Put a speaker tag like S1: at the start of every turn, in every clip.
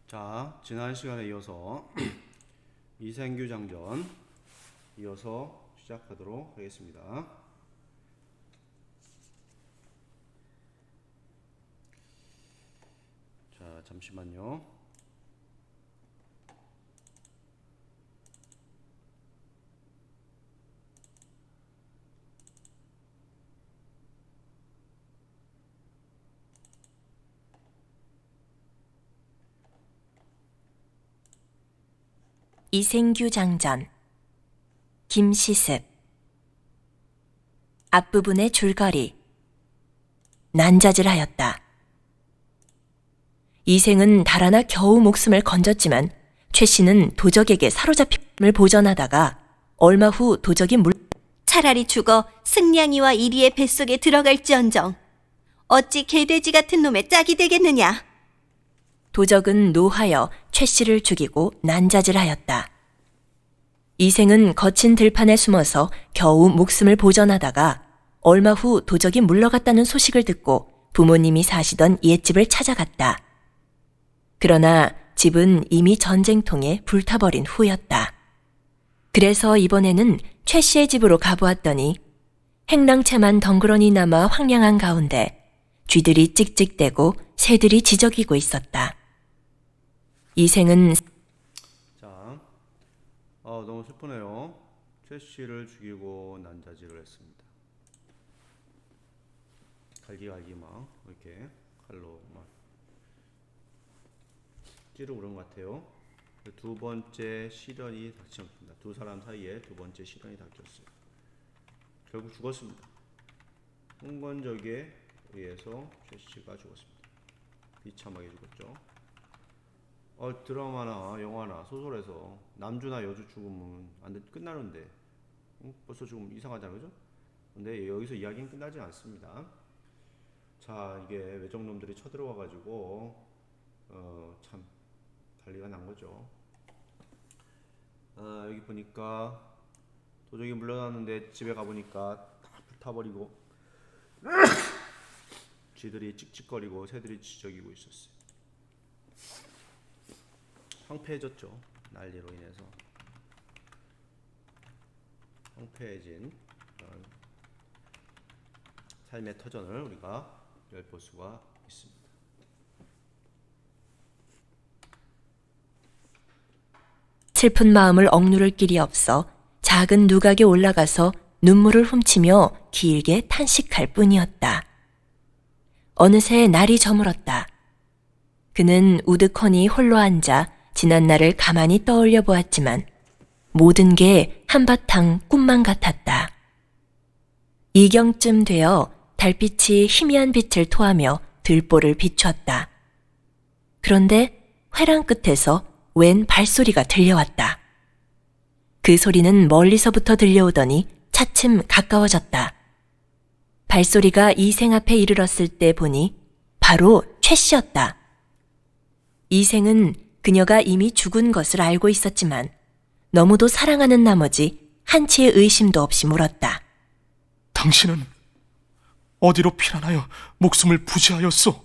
S1: 자, 지난 시간에 이어서 이생규 장전 이어서 시작하도록 하겠습니다. 자, 잠시만요.
S2: 이생규 장전 김시습 앞부분의 줄거리 난자질하였다. 이생은 달아나 겨우 목숨을 건졌지만 최 씨는 도적에게 사로잡힘을 보전하다가 얼마 후 도적이
S3: 차라리 죽어 승냥이와 이리의 뱃속에 들어갈지언정 어찌 개돼지 같은 놈의 짝이 되겠느냐.
S2: 도적은 노하여 최 씨를 죽이고 난자질하였다. 이생은 거친 들판에 숨어서 겨우 목숨을 보전하다가 얼마 후 도적이 물러갔다는 소식을 듣고 부모님이 사시던 옛집을 찾아갔다. 그러나 집은 이미 전쟁통에 불타버린 후였다. 그래서 이번에는 최 씨의 집으로 가보았더니 행랑채만 덩그러니 남아 황량한 가운데 쥐들이 찍찍대고 새들이 지저귀고 있었다. 이생은
S1: 자, 너무 슬프네요. 최 씨를 죽이고 난자질을 했습니다. 갈기갈기 막 이렇게 칼로 막 찌르고 그런 것 같아요. 두 번째 시련이 닥쳤습니다. 두 사람 사이에 두 번째 시련이 닥쳤어요. 결국 죽었습니다. 홍건적에 의해서 최 씨가 죽었습니다. 비참하게 죽었죠. 드라마나 영화나 소설에서 남주나 여주 죽으면 끝나는데 벌써 조금 이상하잖아요, 그죠? 근데 여기서 이야기는 끝나지 않습니다. 자, 이게 외적놈들이 쳐들어와가지고 참 난리가 난 거죠. 여기 보니까 도적이 물러났는데 집에 가보니까 다 불타버리고 쥐들이 찍찍거리고 새들이 지저귀고 있었어요. 황폐해졌죠. 난리로 인해서 황폐해진 삶의 터전을 우리가 엿볼 수가 있습니다.
S2: 슬픈 마음을 억누를 길이 없어 작은 누각에 올라가서 눈물을 훔치며 길게 탄식할 뿐이었다. 어느새 날이 저물었다. 그는 우두커니 홀로 앉아 지난 날을 가만히 떠올려 보았지만 모든 게 한바탕 꿈만 같았다. 이경쯤 되어 달빛이 희미한 빛을 토하며 들보를 비추었다. 그런데 회랑 끝에서 웬 발소리가 들려왔다. 그 소리는 멀리서부터 들려오더니 차츰 가까워졌다. 발소리가 이생 앞에 이르렀을 때 보니 바로 최 씨였다. 이생은 그녀가 이미 죽은 것을 알고 있었지만 너무도 사랑하는 나머지 한치의 의심도 없이 물었다.
S4: 당신은 어디로 피난하여 목숨을 부지하였소?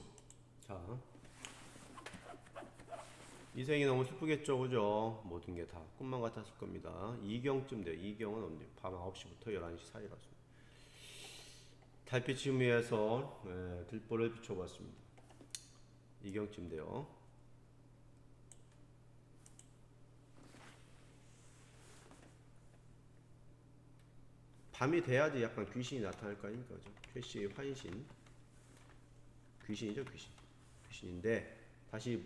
S1: 자, 이생이 너무 슬프겠죠, 그죠? 모든 게 다 꿈만 같았을 겁니다. 이경쯤 돼요. 이경은 언제? 밤 9시부터 11시 사이라서. 달빛이 위에서 들보를 비춰봤습니다. 이경쯤 돼요. 밤이 돼야지 약간 귀신이 나타날 거 아닙니까? 그죠? 최 씨의 환신. 귀신이죠, 귀신. 귀신인데, 다시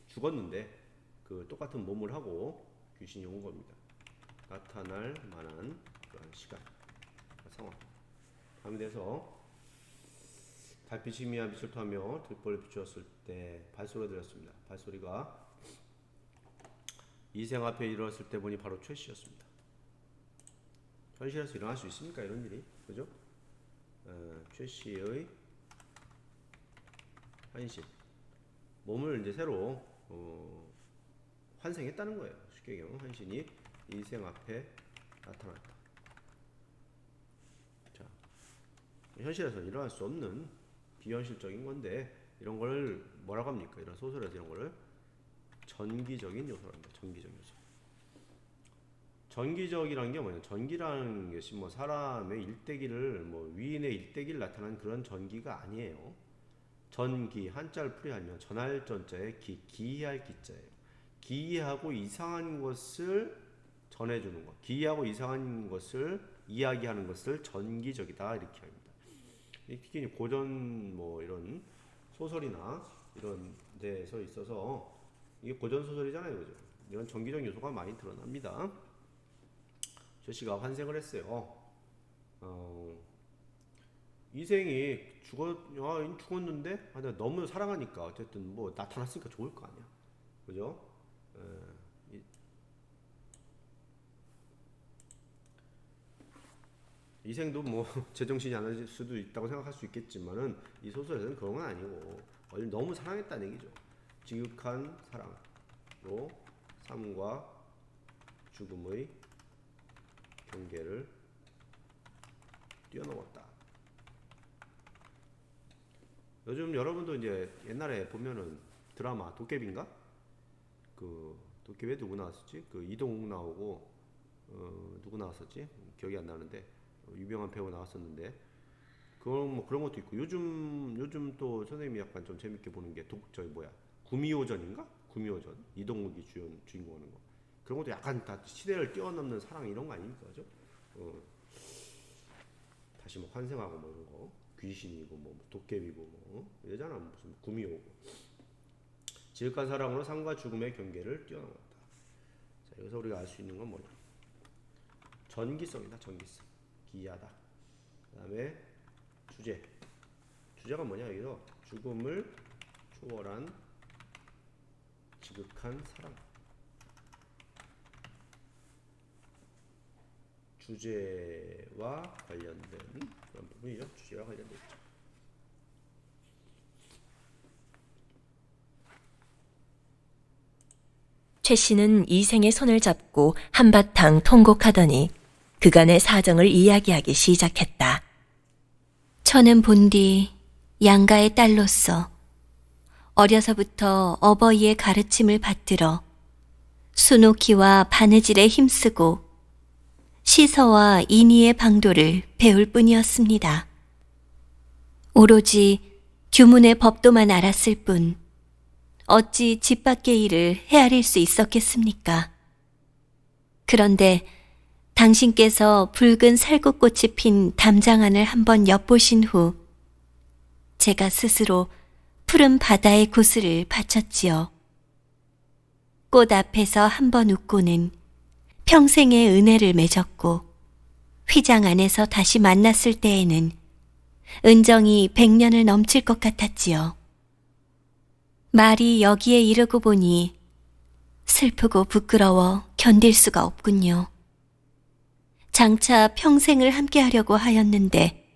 S1: 죽었는데, 그 똑같은 몸을 하고 귀신이 온 겁니다. 나타날 만한 그런 시간, 상황. 밤이 돼서 달빛이 희미한 빛을 토하며 들보를 비추었을 때 발소리가 들렸습니다. 발소리가 이생 앞에 이르렀을 때 보니 바로 최 씨였습니다. 현실에서 일어날 수 있습니까? 이런 일이, 그죠? 최 씨의 환신, 몸을 이제 새로 환생했다는 거예요. 쉽게 얘기하면 환신이 이생 앞에 나타났다. 자, 현실에서 일어날 수 없는 비현실적인 건데 이런 걸 뭐라고 합니까? 이런 소설에서 이런 거를 전기적인 요소랍니다. 전기적 요소. 전기적이라는 게 뭐냐? 전기라는 것이 뭐 사람의 일대기를 뭐 위인의 일대기를 나타내는 그런 전기가 아니에요. 전기 한자를 풀이하면 전할 전자에 기이할 기자예요. 기이하고 이상한 것을 전해주는 것, 기이하고 이상한 것을 이야기하는 것을 전기적이다 이렇게 합니다. 특히 고전 뭐 이런 소설이나 이런 데에서 있어서 이게 고전 소설이잖아요, 그죠? 이런 전기적 요소가 많이 드러납니다. 제시가 환생을 했어요. 이생이 죽었는데 너무 사랑하니까 어쨌든 뭐 나타났으니까 좋을 거 아니야, 그죠? 이생도 뭐 제정신이 아닐 수도 있다고 생각할 수 있겠지만은 이 소설에서는 그런 건 아니고 너무 사랑했다는 얘기죠. 지극한 사랑으로 삶과 죽음의 경계를 뛰어넘었다. 요즘 여러분도 이제 옛날에 보면은 드라마 도깨비인가? 그 도깨비에 누구 나왔었지? 그 이동욱 나오고 누구 나왔었지? 기억이 안 나는데 유명한 배우 나왔었는데 그런 뭐 그런 것도 있고 요즘 또 선생님이 약간 좀 재밌게 보는 게 구미호전인가? 구미호전 이동욱이 주인공 하는 거 그런 것도 약간 다 시대를 뛰어넘는 사랑 이런 거 아닙니까, 그죠? 다시 뭐 환생하고 뭐 이런 거 귀신이고 뭐 도깨비고 뭐 이러잖아. 무슨 구미호고 지극한 사랑으로 삶과 죽음의 경계를 뛰어넘었다. 자, 여기서 우리가 알 수 있는 건 뭐냐? 전기성이다. 전기성. 기이하다. 그 다음에 주제가 뭐냐? 여기서 죽음을 초월한 지극한 사랑. 주제와 관련된 그런 부분이죠. 주제와 관련된 있죠.
S2: 최 씨는 이생의 손을 잡고 한바탕 통곡하더니 그간의 사정을 이야기하기 시작했다.
S3: 저는 본디 양가의 딸로서 어려서부터 어버이의 가르침을 받들어 수노키와 바느질에 힘쓰고 시서와 인의의 방도를 배울 뿐이었습니다. 오로지 규문의 법도만 알았을 뿐 어찌 집 밖의 일을 헤아릴 수 있었겠습니까? 그런데 당신께서 붉은 살구꽃이 핀 담장안을 한번 엿보신 후 제가 스스로 푸른 바다의 구슬을 바쳤지요. 꽃 앞에서 한번 웃고는 평생의 은혜를 맺었고 휘장 안에서 다시 만났을 때에는 은정이 100년을 넘칠 것 같았지요. 말이 여기에 이르고 보니 슬프고 부끄러워 견딜 수가 없군요. 장차 평생을 함께하려고 하였는데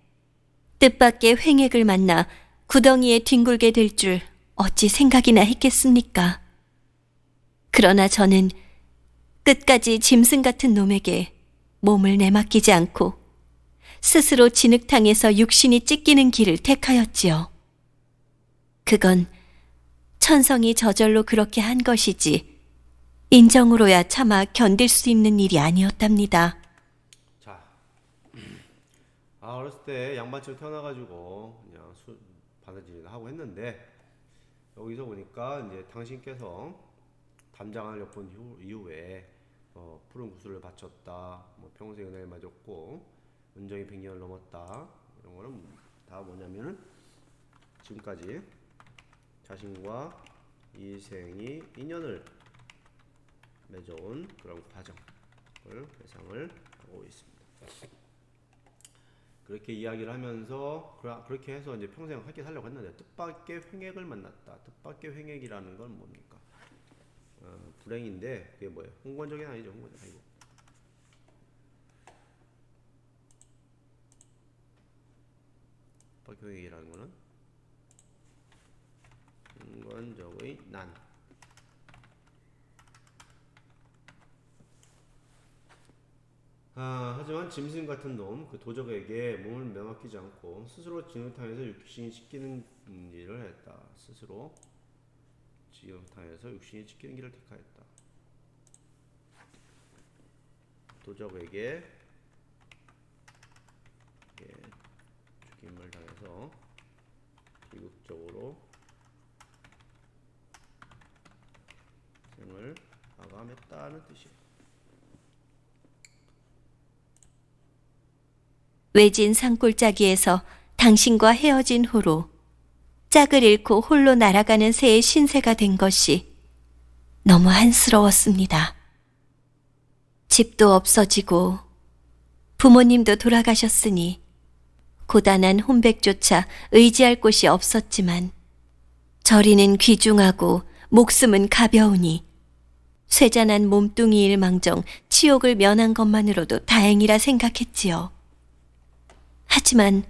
S3: 뜻밖의 횡액을 만나 구덩이에 뒹굴게 될 줄 어찌 생각이나 했겠습니까? 그러나 저는 끝까지 짐승 같은 놈에게 몸을 내맡기지 않고 스스로 진흙탕에서 육신이 찢기는 길을 택하였지요. 그건 천성이 저절로 그렇게 한 것이지 인정으로야 차마 견딜 수 있는 일이 아니었답니다.
S1: 자, 어렸을 때 양반집 태어나가지고 그냥 바느질을 하고 했는데 여기서 보니까 이제 당신께서 담장을 엿본 이후에 푸른 구슬을 바쳤다, 뭐 평생 은혜를 맺었고 은정이 100년을 넘었다, 이런 거는 다 뭐냐면은 지금까지 자신과 이생이 인연을 맺어온 그런 과정을 회상을 하고 있습니다. 그렇게 이야기를 하면서 그렇게 해서 이제 평생 함께 살려고 했는데 뜻밖의 횡액을 만났다. 뜻밖의 횡액이라는 건 뭡니까? 불행인데 그게 뭐예요? 홍건적이 아니죠. 홍건적 아니고 뜻밖의 횡액이라는 거는 홍건적의 난. 하지만 짐승 같은 놈, 그 도적에게 몸을 매맡기지 않고 스스로 진흙탕에서 육신이 씻기는 일을 했다. 스스로 당해서 육신이 찢기는 길을 택하였다. 도적에게 죽임을 당해서 비극적으로 생을 마감했다는 뜻이에요.
S3: 외진 산골짜기에서 당신과 헤어진 후로 짝을 잃고 홀로 날아가는 새의 신세가 된 것이 너무 한스러웠습니다. 집도 없어지고 부모님도 돌아가셨으니 고단한 혼백조차 의지할 곳이 없었지만 저리는 귀중하고 목숨은 가벼우니 쇠잔한 몸뚱이일 망정 치욕을 면한 것만으로도 다행이라 생각했지요. 하지만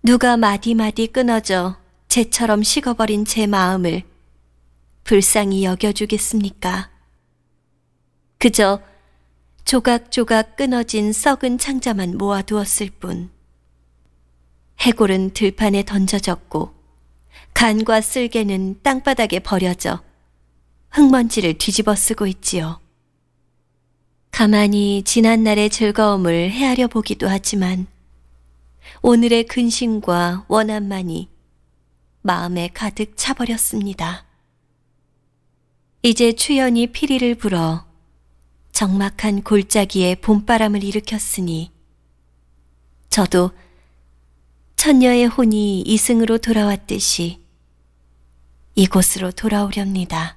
S3: 누가 마디마디 끊어져 재처럼 식어버린 제 마음을 불쌍히 여겨주겠습니까? 그저 조각조각 끊어진 썩은 창자만 모아두었을 뿐. 해골은 들판에 던져졌고 간과 쓸개는 땅바닥에 버려져 흙먼지를 뒤집어 쓰고 있지요. 가만히 지난날의 즐거움을 헤아려 보기도 하지만 오늘의 근심과 원한만이 마음에 가득 차버렸습니다. 이제 추연이 피리를 불어 적막한 골짜기에 봄바람을 일으켰으니 저도 천녀의 혼이 이승으로 돌아왔듯이 이곳으로 돌아오렵니다.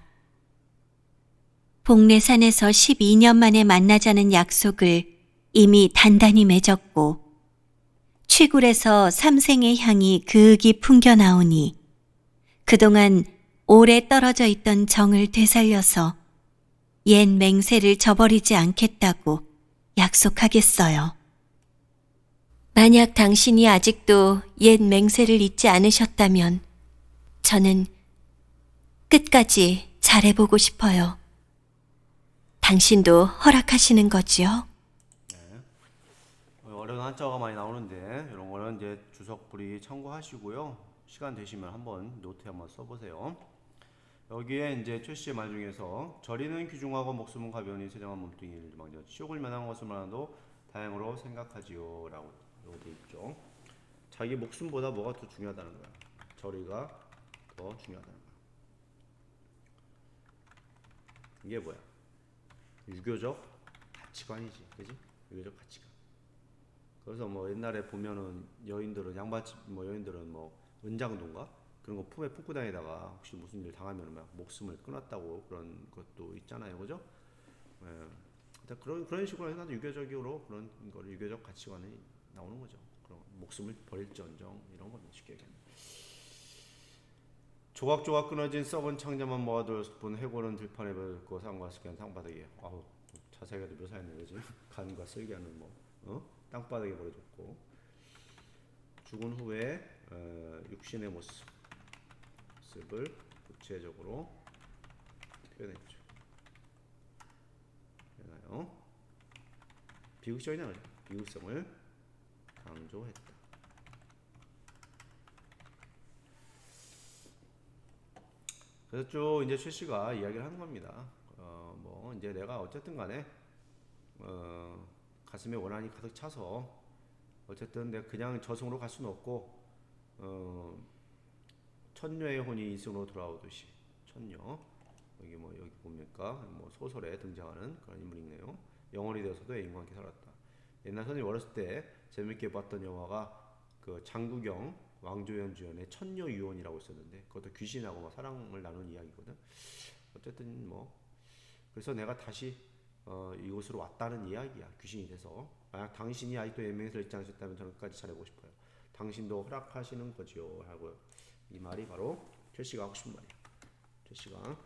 S3: 복례산에서 12년 만에 만나자는 약속을 이미 단단히 맺었고 취굴에서 삼생의 향이 그윽이 풍겨나오니 그동안 오래 떨어져 있던 정을 되살려서 옛 맹세를 저버리지 않겠다고 약속하겠어요. 만약 당신이 아직도 옛 맹세를 잊지 않으셨다면 저는 끝까지 잘해보고 싶어요. 당신도 허락하시는 거지요?
S1: 어려운 한자가 많이 나오는데 이런 거는 이제 주석부리 참고하시고요. 시간 되시면 한번 노트에 한번 써보세요. 여기에 이제 최 씨의 말 중에서 저리는 귀중하고 목숨은 가벼우니 세정한 몸뚱이를 망정 치욕을 면한 것을 말하도 다행으로 생각하지요 라고 돼 있죠. 자기 목숨보다 뭐가 더 중요하다는 거야. 저리가 더 중요하다는 거야. 이게 뭐야? 유교적 가치관이지, 그지? 유교적 가치관. 그래서 뭐 옛날에 보면은 여인들은 양반집 뭐 여인들은 뭐 은장도인가 그런 거 품에 품고 다니다가 혹시 무슨 일 당하면 막 목숨을 끊었다고 그런 것도 있잖아요, 그죠? 예. 그런 식으로 해서 유교적으로 그런 걸 유교적 가치관이 나오는 거죠. 그런 목숨을 버릴지언정 이런 거는 쉽게 얘기하면. 조각조각 끊어진 썩은 창자만 모아둘 뿐 해골은 들판에 버렸고 상과 쓸개는 땅바닥에. 아우 자세하게도 묘사했네, 그지? 간과 쓸개는 뭐 땅바닥에 버려졌고 죽은 후에 육신의 모습을 구체적으로 표현했죠. 되나요? 비극적이냐? 비극성을 강조했다. 그래서 쭉 이제 최 씨가 이야기를 하는 겁니다. 뭐 이제 내가 어쨌든 간에 가슴에 원한이 가득 차서 어쨌든 내가 그냥 저승으로 갈 수는 없고 천녀의 혼이 이승으로 돌아오듯이 천녀 여기 보니까 뭐 소설에 등장하는 그런 인물이네요. 영혼이 되어서도 애인과 함께 살았다. 옛날 선생님 어렸을 때 재밌게 봤던 영화가 그 장국영 왕조연 주연의 천녀 유언이라고 있었는데 그것도 귀신하고 막 사랑을 나눈 이야기거든. 어쨌든 뭐 그래서 내가 다시 이곳으로 왔다는 이야기야. 귀신이 돼서. 만약 당신이 아직도 예명세를 잊지 않으셨다면 저는 끝까지 잘해보고 싶어요. 당신도 허락하시는 거지요 하고요. 이 말이 바로 최 씨가 하고 싶은 말이야. 최 씨가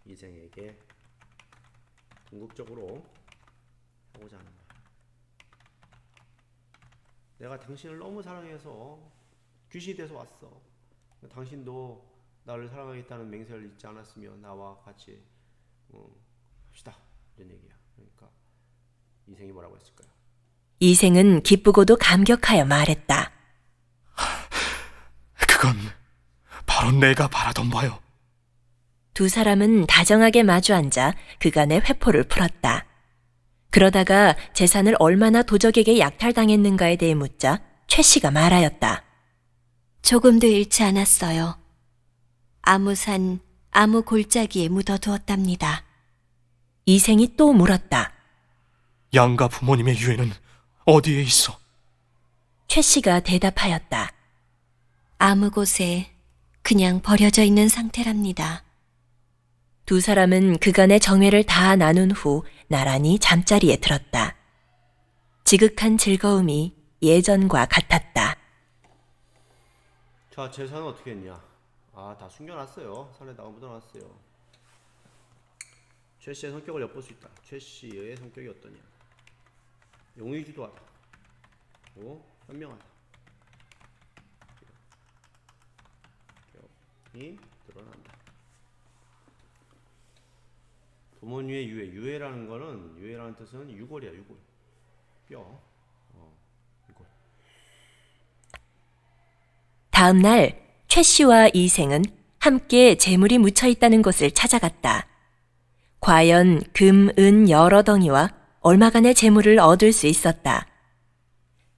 S1: 이생에게 궁극적으로 하고자 하는 말. 내가 당신을 너무 사랑해서 귀신이 돼서 왔어. 당신도 나를 사랑하겠다는 맹세를 잊지 않았으면 나와 같이 합시다. 이런 얘기야. 그러니까 이생이 뭐라고 했을까요?
S2: 이생은 기쁘고도 감격하여 말했다.
S4: 그건 바로 내가 바라던 바요.
S2: 두 사람은 다정하게 마주 앉아 그간의 회포를 풀었다. 그러다가 재산을 얼마나 도적에게 약탈당했는가에 대해 묻자 최 씨가 말하였다.
S3: 조금도 잃지 않았어요. 아무산, 아무 골짜기에 묻어두었답니다.
S2: 이생이 또 물었다.
S4: 양가 부모님의 유해는 어디에 있어?
S2: 최 씨가 대답하였다.
S3: 아무 곳에 그냥 버려져 있는 상태랍니다.
S2: 두 사람은 그간의 정회를 다 나눈 후 나란히 잠자리에 들었다. 지극한 즐거움이 예전과 같았다.
S1: 자, 재산은 어떻게 했냐? 아, 다 숨겨놨어요. 산에다가 묻어놨어요. 최 씨의 성격을 엿볼 수 있다. 최 씨의 성격이 어떠냐? 용의주도하다. 그리고 현명하다. 이 드러난다. 부모님의 유해. 유해라는 거는, 유해라는 뜻은 유골이야, 유골. 뼈. 유골.
S2: 다음 날 최 씨와 이생은 함께 재물이 묻혀 있다는 곳을 찾아갔다. 과연 금, 은 여러 덩이와 얼마간의 재물을 얻을 수 있었다.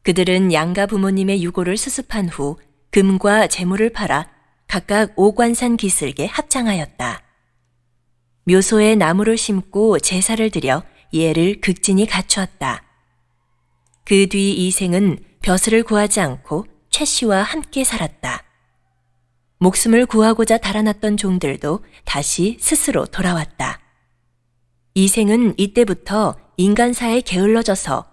S2: 그들은 양가 부모님의 유골을 수습한 후 금과 재물을 팔아 각각 오관산 기슭에 합장하였다. 묘소에 나무를 심고 제사를 드려 예를 극진히 갖추었다. 그 뒤 이생은 벼슬을 구하지 않고 최 씨와 함께 살았다. 목숨을 구하고자 달아났던 종들도 다시 스스로 돌아왔다. 이생은 이때부터 인간사에 게을러져서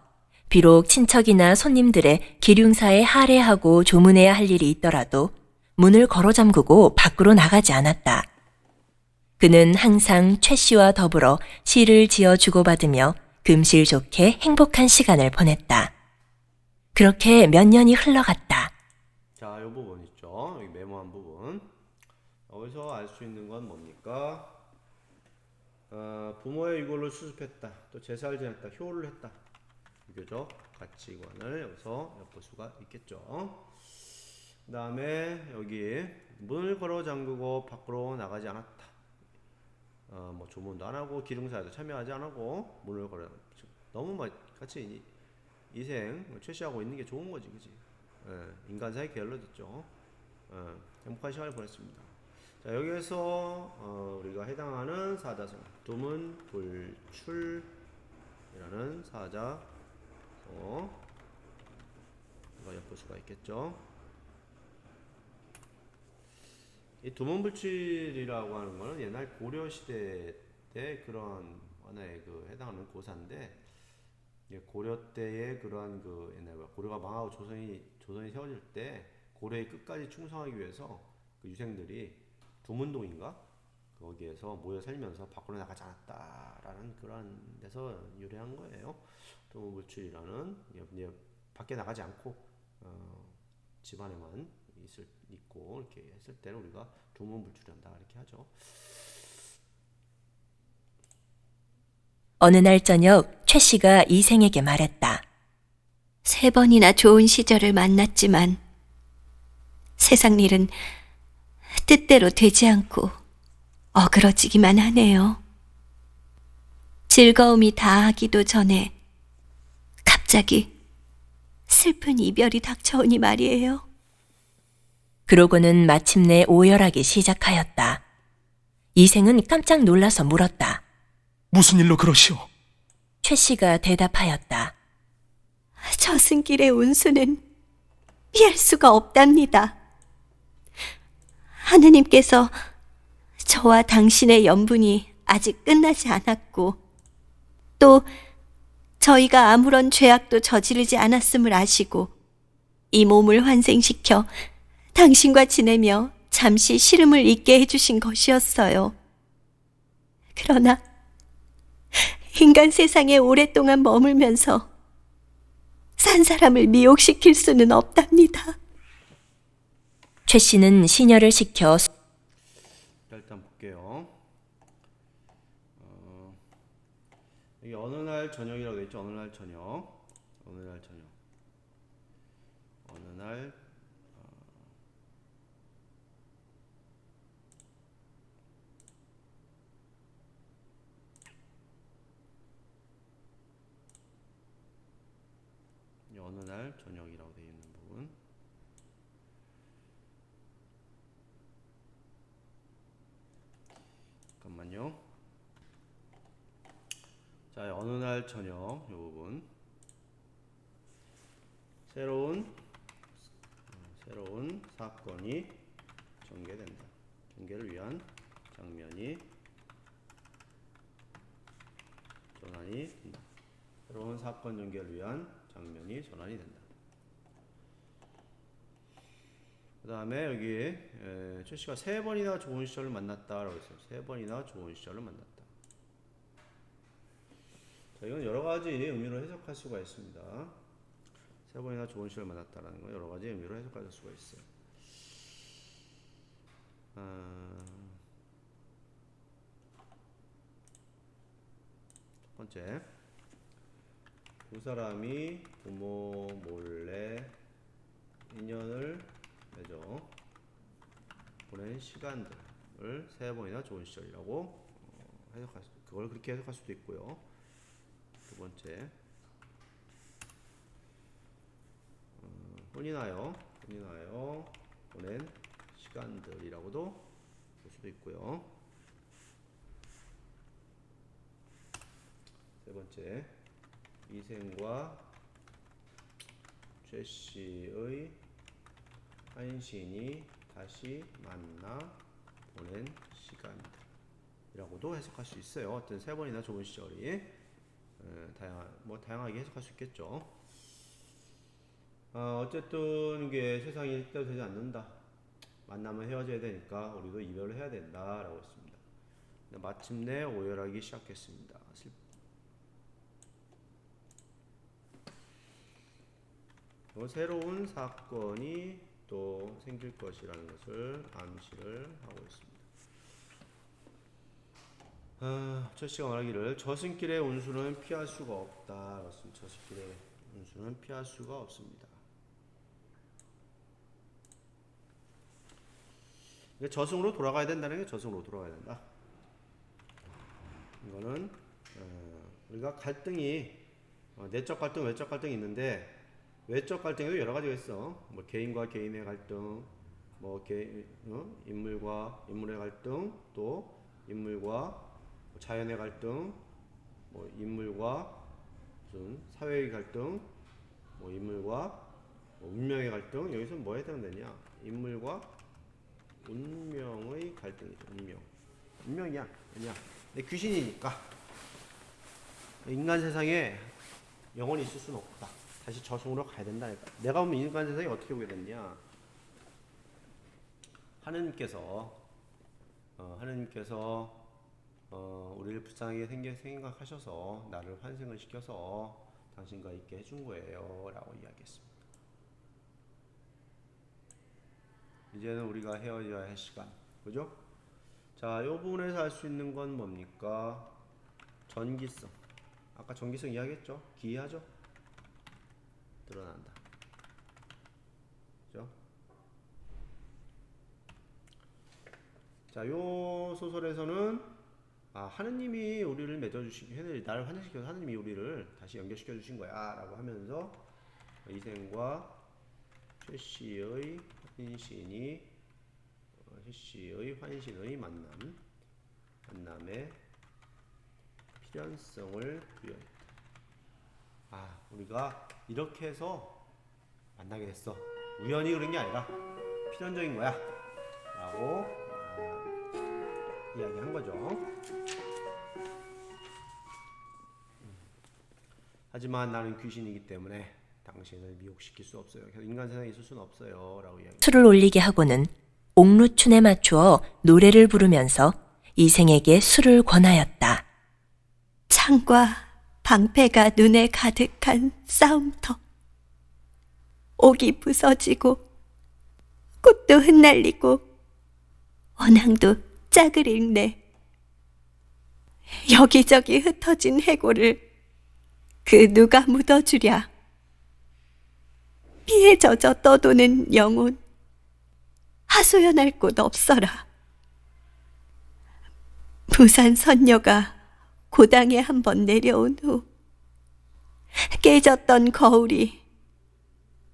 S2: 비록 친척이나 손님들의 기륭사에 할애하고 조문해야 할 일이 있더라도 문을 걸어 잠그고 밖으로 나가지 않았다. 그는 항상 최 씨와 더불어 시를 지어 주고받으며 금실 좋게 행복한 시간을 보냈다. 그렇게 몇 년이 흘러갔다.
S1: 자, 이 부분 있죠. 여기 메모한 부분. 여기서 알 수 있는 건 뭡니까? 부모의 유골을 수습했다. 또 제사를 지냈다. 효를 했다. 유교적 가치관을 여기서 엿볼 수가 있겠죠. 그 다음에 여기 문을 걸어 잠그고 밖으로 나가지 않았다. 뭐 조문도 안 하고 기름사에도 참여하지 않고 문을 걸어. 너무 막 같이 이생 최씨하고 있는 게 좋은 거지, 그지? 인간사에 게을러졌죠. 행복한 시간을 보냈습니다. 자, 여기에서 우리가 해당하는 사자성 두문불출이라는 사자가 엿볼 수가 있겠죠. 이 두문불출이라고 하는 거는 옛날 고려 시대 때 그런 하나의 그 해당하는 고사인데, 고려 때의 그러한 그 옛날 고려가 망하고 조선이 세워질 때 고려의 끝까지 충성하기 위해서 그 유생들이 두문동인가 거기에서 모여 살면서 밖으로 나가지 않았다라는 그런 데서 유래한 거예요. 두문불출이라는 밖에 나가지 않고 집안에만 있고 이렇게 했을 때는 우리가 두문불출한다 이렇게 하죠.
S2: 어느 날 저녁 최 씨가 이생에게 말했다.
S3: 3번이나 좋은 시절을 만났지만 세상 일은 뜻대로 되지 않고 어그러지기만 하네요. 즐거움이 다하기도 전에 갑자기 슬픈 이별이 닥쳐오니 말이에요.
S2: 그러고는 마침내 오열하기 시작하였다. 이생은 깜짝 놀라서 물었다.
S4: 무슨 일로 그러시오?
S2: 최 씨가 대답하였다.
S3: 저승길의 운수는 피할 수가 없답니다. 하느님께서 저와 당신의 연분이 아직 끝나지 않았고, 또 저희가 아무런 죄악도 저지르지 않았음을 아시고 이 몸을 환생시켜 당신과 지내며 잠시 시름을 잊게 해주신 것이었어요. 그러나 인간 세상에 오랫동안 머물면서 산 사람을 미혹시킬 수는 없답니다.
S2: 최 씨는 시녀를 시켜
S1: 일단 볼게요. 여기 어느 날 저녁이라고 되어 있죠. 어느 날 저녁. 어느 날 저녁. 어느 날 잠깐만요. 자, 어느 날 저녁 이 부분 새로운 사건이 전개된다. 전개를 위한 장면이 전환이 된다. 새로운 사건 전개를 위한 장면이 전환이 된다. 그 다음에 여기 최 씨가 3번이나 좋은 시절을 만났다라고 했어요. 3번이나 좋은 시절을 만났다. 자, 이건 여러 가지 의미로 해석할 수가 있습니다. 3번이나 좋은 시절을 만났다라는 건 여러 가지 의미로 해석할 수가 있어요. 첫 번째, 두 사람이 부모 몰래 인연을 맺어 보낸 시간들을 3번이나 좋은 시절이라고 그걸 그렇게 해석할 수도 있고요. 두 번째, 혼인하여 보낸 시간들이라고도 볼 수도 있고요. 세 번째, 이생과 최 씨의 환신이 다시 만나 보낸 시간이라고도 해석할 수 있어요. 어떤 3번이나 좋은 시절이 다양하게 해석할 수 있겠죠. 어쨌든 이게 세상이 뜻대로 되지 않는다. 만나면 헤어져야 되니까 우리도 이별을 해야 된다라고 했습니다. 마침내 오열하기 시작했습니다. 새로운 사건이 또 생길 것이라는 것을 암시를 하고 있습니다. 최 씨가 말하기를 저승길의 운수는 피할 수가 없다. 그렇습니다. 저승길의 운수는 피할 수가 없습니다. 저승으로 돌아가야 된다는 게 저승으로 돌아가야 된다. 이거는 우리가 갈등이 내적 갈등, 외적 갈등이 있는데 외적 갈등에도 여러 가지가 있어. 뭐 개인과 개인의 갈등, 뭐 인물과 인물의 갈등, 또 인물과 자연의 갈등, 뭐 인물과 무슨 사회의 갈등, 뭐 인물과 운명의 갈등. 여기서 뭐 해야 되냐? 인물과 운명의 갈등이죠. 운명이야. 왜냐? 내 귀신이니까 인간 세상에 영원히 있을 수는 없다. 다시 저승으로 가야 된다니까. 내가 보면 인간 세상이 어떻게 오게 됐냐? 하느님께서 우리를 불쌍하게 생각하셔서 나를 환생을 시켜서 당신과 있게 해준 거예요 라고 이야기했습니다. 이제는 우리가 헤어져야 할 시간, 그죠? 자, 이 부분에서 알 수 있는 건 뭡니까? 전기성. 아까 전기성 이야기했죠? 기이하죠? 드러난다. 그죠? 자, 요 소설에서는 하느님이 우리를 맺어주시기, 나를 환생시켜서 하느님이 우리를 다시 연결시켜 주신 거야 라고 하면서 이생과 최 씨의 환신의 만남의 필연성을 부여했다. 우리가 이렇게 해서 만나게 됐어. 우연히 그런 게 아니라 필연적인 거야 라고 이야기한 거죠. 하지만 나는 귀신이기 때문에 당신을 미혹시킬 수 없어요. 인간 세상에 있을 수는 없어요 라고 이야기.
S2: 술을 올리게 하고는 옥루춘에 맞추어 노래를 부르면서 이생에게 술을 권하였다.
S3: 창과 방패가 눈에 가득한 싸움터. 옥이 부서지고 꽃도 흩날리고 원앙도 짝을 읽네. 여기저기 흩어진 해골을 그 누가 묻어주랴. 피에 젖어 떠도는 영혼, 하소연할 곳 없어라. 부산 선녀가 고당에 한번 내려온 후 깨졌던 거울이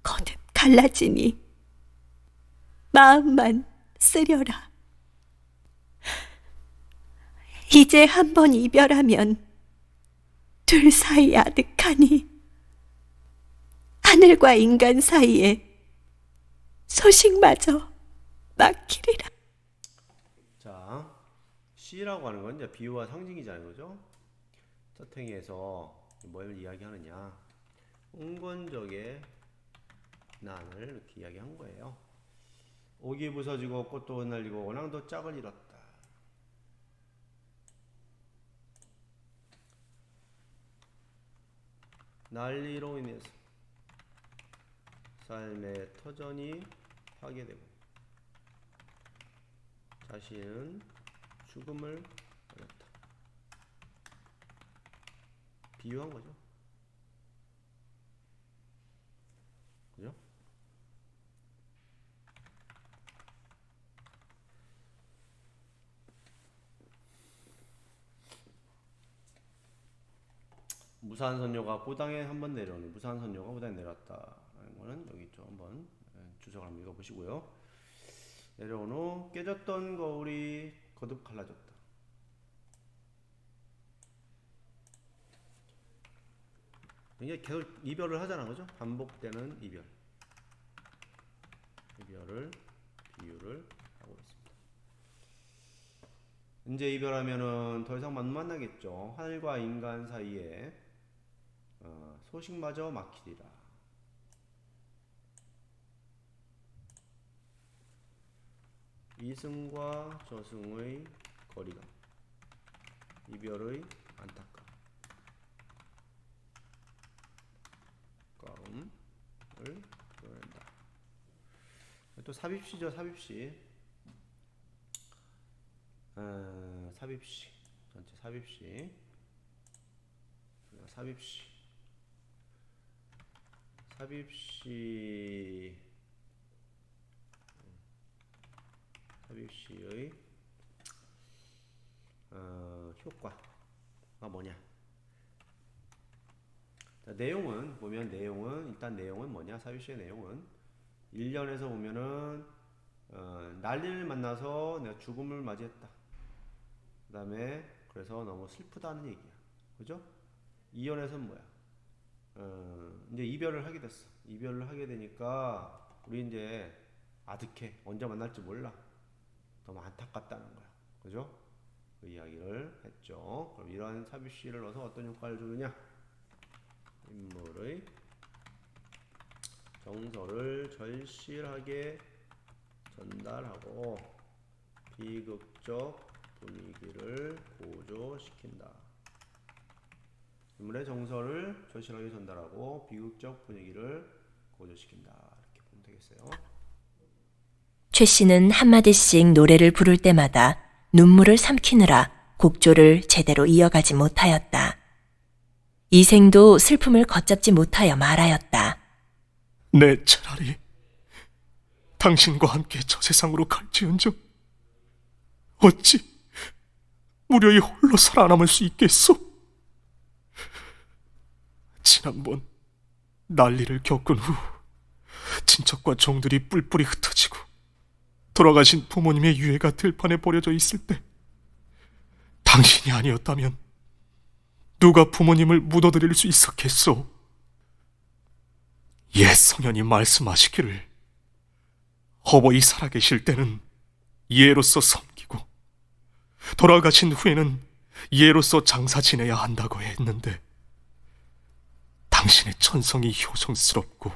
S3: 거듭 갈라지니 마음만 쓰려라. 이제 한 번 이별하면 둘 사이 아득하니 하늘과 인간 사이에 소식마저 막히리라.
S1: 자, 시라고 하는 건 이제 비유와 상징이잖아요, 그죠? 첫 행에서 뭘 이야기하느냐? 홍건적의 난을 이렇게 이야기한 거예요. 옥이 부서지고 꽃도 흩날리고 원앙도 짝을 잃었다. 난리로 인해서 삶의 터전이 파괴되고 자신은 죽음을 얻었다. 비유한 거죠. 그죠? 무산선녀가 고당에 한번 내려오는 무산선녀가 고당에 내려왔다는 거는 여기 좀 한번 주석을 한번 읽어보시고요. 내려온 후 깨졌던 거울이 거듭 갈라졌다. 이게 계속 이별을 하잖아, 그죠? 반복되는 이별. 이별을 비유를 하고 있습니다. 이제 이별하면은 더 이상 못 만나겠죠. 하늘과 인간 사이에 소식마저 막히리라. 이승과 저승의 거리감, 이별의 안타까움을 표현한다. 또 삽입시죠, 삽입시. 삽입시, 전체 삽입시. 삽입시의 효과가 뭐냐? 자, 내용은 보면 일단 내용은 뭐냐? 삽입시의 내용은 1년에서 보면은 난리를 만나서 내가 죽음을 맞이했다. 그 다음에 그래서 너무 슬프다는 얘기야. 그죠? 2년에서는 뭐야? 이제 이별을 하게 됐어. 이별을 하게 되니까 우리 이제 아득해. 언제 만날지 몰라. 너무 안타깝다는 거야. 그죠? 그 이야기를 했죠. 그럼 이러한 삽입시를 넣어서 어떤 효과를 주느냐? 인물의 정서를 절실하게 전달하고 비극적 분위기를 고조시킨다. 인물의 정서를 절실하게 전달하고 비극적 분위기를 고조시킨다. 이렇게 보면 되겠어요.
S2: 최 씨는 한마디씩 노래를 부를 때마다 눈물을 삼키느라 곡조를 제대로 이어가지 못하였다. 이생도 슬픔을 걷잡지 못하여 말하였다.
S4: 내 차라리 당신과 함께 저 세상으로 갈지언정 어찌 무료히 홀로 살아남을 수 있겠소? 지난번 난리를 겪은 후 친척과 종들이 뿔뿔이 흩어지고 돌아가신 부모님의 유해가 들판에 버려져 있을 때 당신이 아니었다면 누가 부모님을 묻어드릴 수 있었겠소? 옛 성현이 말씀하시기를 어버이 살아계실 때는 예로서 섬기고 돌아가신 후에는 예로서 장사 지내야 한다고 했는데 당신의 천성이 효성스럽고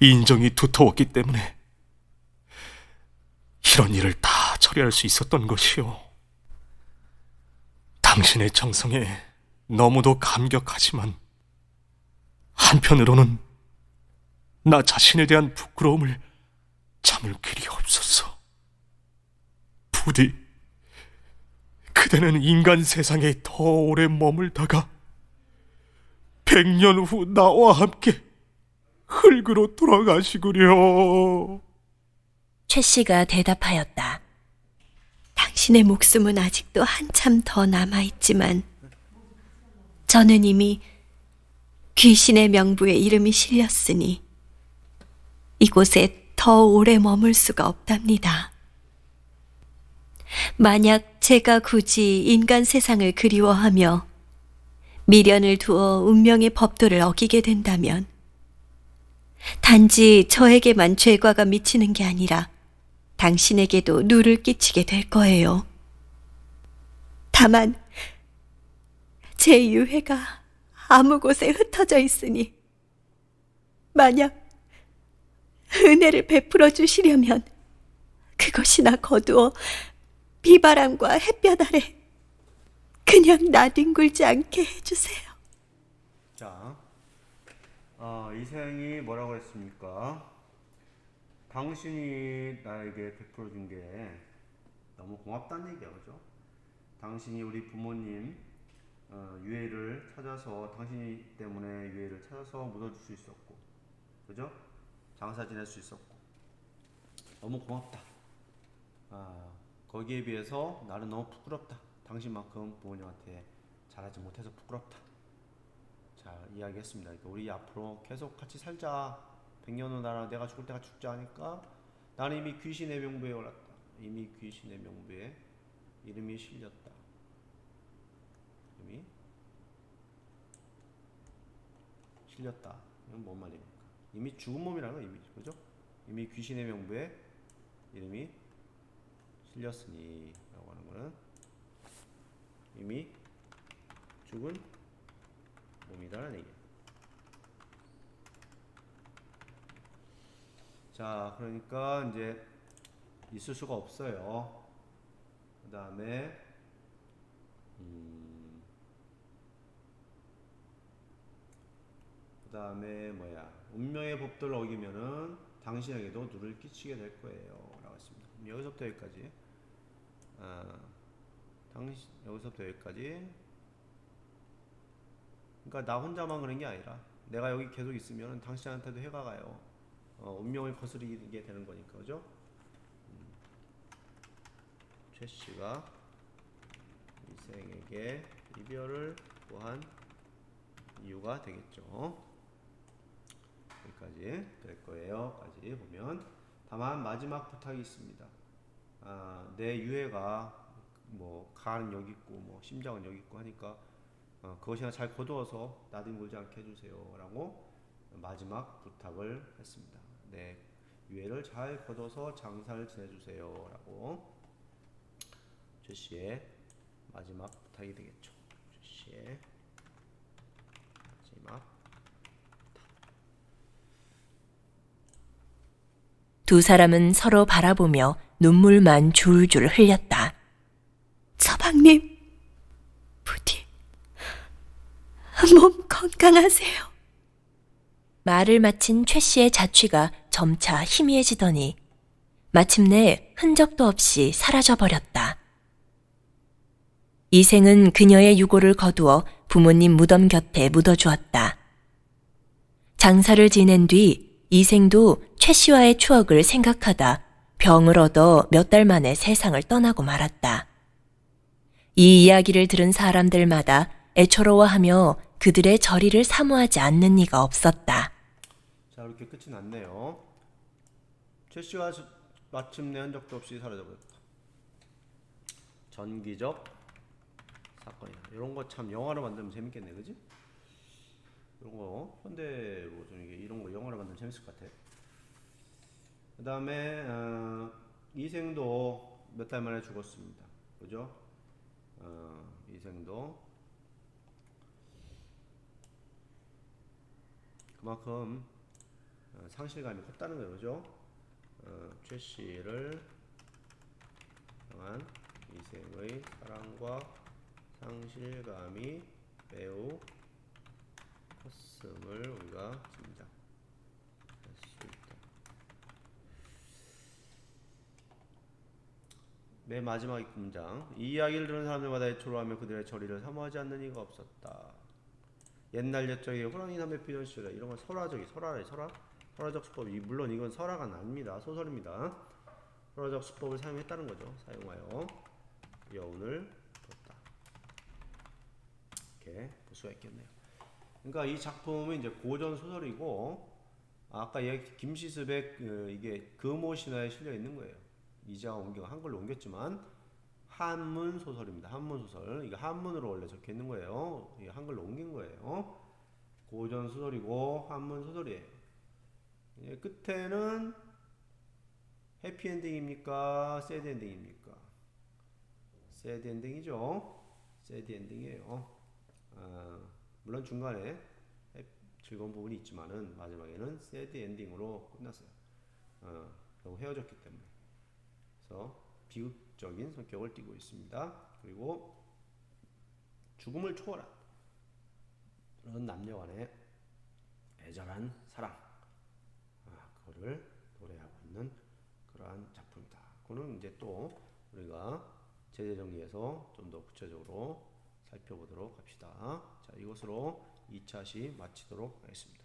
S4: 인정이 두터웠기 때문에 이런 일을 다 처리할 수 있었던 것이요. 당신의 정성에 너무도 감격하지만 한편으로는 나 자신에 대한 부끄러움을 참을 길이 없었어. 부디 그대는 인간 세상에 더 오래 머물다가 100년 후 나와 함께 흙으로 돌아가시구려.
S2: 최 씨가 대답하였다.
S3: 당신의 목숨은 아직도 한참 더 남아있지만 저는 이미 귀신의 명부에 이름이 실렸으니 이곳에 더 오래 머물 수가 없답니다. 만약 제가 굳이 인간 세상을 그리워하며 미련을 두어 운명의 법도를 어기게 된다면 단지 저에게만 죄과가 미치는 게 아니라 당신에게도 누를 끼치게 될 거예요. 다만 제 유해가 아무 곳에 흩어져 있으니 만약 은혜를 베풀어 주시려면 그것이나 거두어 비바람과 햇볕 아래 그냥 나뒹굴지 않게 해주세요.
S1: 자, 이생이 뭐라고 했습니까? 당신이 나에게 베풀어 준 게 너무 고맙다는 얘기야, 그죠? 당신이 우리 부모님 유해를 찾아서, 당신이 때문에 유해를 찾아서 묻어줄 수 있었고, 그죠? 장사 지낼 수 있었고, 너무 고맙다. 거기에 비해서 나는 너무 부끄럽다. 당신만큼 부모님한테 잘하지 못해서 부끄럽다. 자, 이야기했습니다. 그러니까 우리 앞으로 계속 같이 살자. 100년 후 나랑 내가 죽을 때가 죽자 하니까 나는 이미 귀신의 명부에 올랐다. 이미 귀신의 명부에 이름이 실렸다. 이름이 실렸다. 이건 뭔 말입니까? 이미 죽은 몸이라는 거 이미지, 그죠? 이미 귀신의 명부에 이름이 실렸으니 라고 하는 거는 이미 죽은 몸이다라는 얘기예요. 자, 그러니까 이제 있을 수가 없어요. 그 다음에 뭐야, 운명의 법도를 어기면은 당신에게도 누를 끼치게 될 거예요 라고 했습니다. 여기서부터 여기까지, 여기서부터 여기까지. 그러니까 나 혼자만 그런 게 아니라 내가 여기 계속 있으면 당신한테도 해가 가요. 운명을 거스르게 되는 거니까, 그죠? 최 씨가 이생에게 이별을 구한 이유가 되겠죠. 여기까지 될 거예요. 까지 보면, 다만 마지막 부탁이 있습니다. 내 유해가 뭐 간은 여기 있고 뭐 심장은 여기 있고 하니까 그것이나 잘 거두어서 나뒹굴지 않게 해주세요 라고 마지막 부탁을 했습니다. 내 유해를 잘 거둬서 장사를 지내주세요 라고 최씨의 마지막 부탁이 되겠죠. 최씨의 마지막 부탁.
S2: 두 사람은 서로 바라보며 눈물만 줄줄 흘렸다.
S3: 서방님, 부디 몸 건강하세요.
S2: 말을 마친 최 씨의 자취가 점차 희미해지더니 마침내 흔적도 없이 사라져버렸다. 이생은 그녀의 유고를 거두어 부모님 무덤 곁에 묻어주었다. 장사를 지낸 뒤 이생도 최 씨와의 추억을 생각하다 병을 얻어 몇 달 만에 세상을 떠나고 말았다. 이 이야기를 들은 사람들마다 애처로워하며 그들의 절의를 사모하지 않는 이가 없었다.
S1: 자, 이렇게 끝이 났네요. 최 씨와 마침내 흔적도 없이 사라져버렸다. 전기적 사건이다. 이런 거 참 영화로 만들면 재밌겠네, 그지? 이런 거 현대로 좀 이런 거 영화로 만들면 재밌을 것 같아. 그 다음에 이생도 몇 달 만에 죽었습니다. 그죠? 이생도 그만큼 상실감이 컸다는 거예요, 그죠? 최 씨를 향한 이생의 사랑과 상실감이 매우 컸음을 우리가 짐작할 수 있다. 맨 마지막 문장, 이 이야기를 들은 사람들마다 애초로하며 그들의 절의를 사모하지 않는 이가 없었다. 옛날 옛적에 호랑이 남의 피전시라, 이런 건 설화적 수법. 물론 이건 설화가 아닙니다. 소설입니다. 설화적 수법을 사용했다는 거죠. 사용하여 여운을 뒀다. 이렇게 볼 수가 있겠네요. 그러니까 이 작품은 이제 고전 소설이고, 아까 얘기 김시습의 이게 금오신화에 실려 있는 거예요. 이자가 한글로 옮겼지만 한문 소설입니다. 한문 소설. 이거 한문으로 원래 적혀 있는 거예요. 이게 한글로 옮긴 거예요. 고전 소설이고 한문 소설이에요. 예, 끝에는 해피 엔딩입니까? 새드 엔딩입니까? 새드 엔딩이죠. 새드 엔딩이에요. 물론 중간에 즐거운 부분이 있지만은 마지막에는 새드 엔딩으로 끝났어요. 결국 헤어졌기 때문에. 그래서 비극적인 성격을 띠고 있습니다. 그리고 죽음을 초월한 그런 남녀 간의 애절한 사랑, 그거를 노래하고 있는 그러한 작품이다. 그거는 이제 또 우리가 제재 정리해서 좀 더 구체적으로 살펴보도록 합시다. 자, 이것으로 2차 시 마치도록 하겠습니다.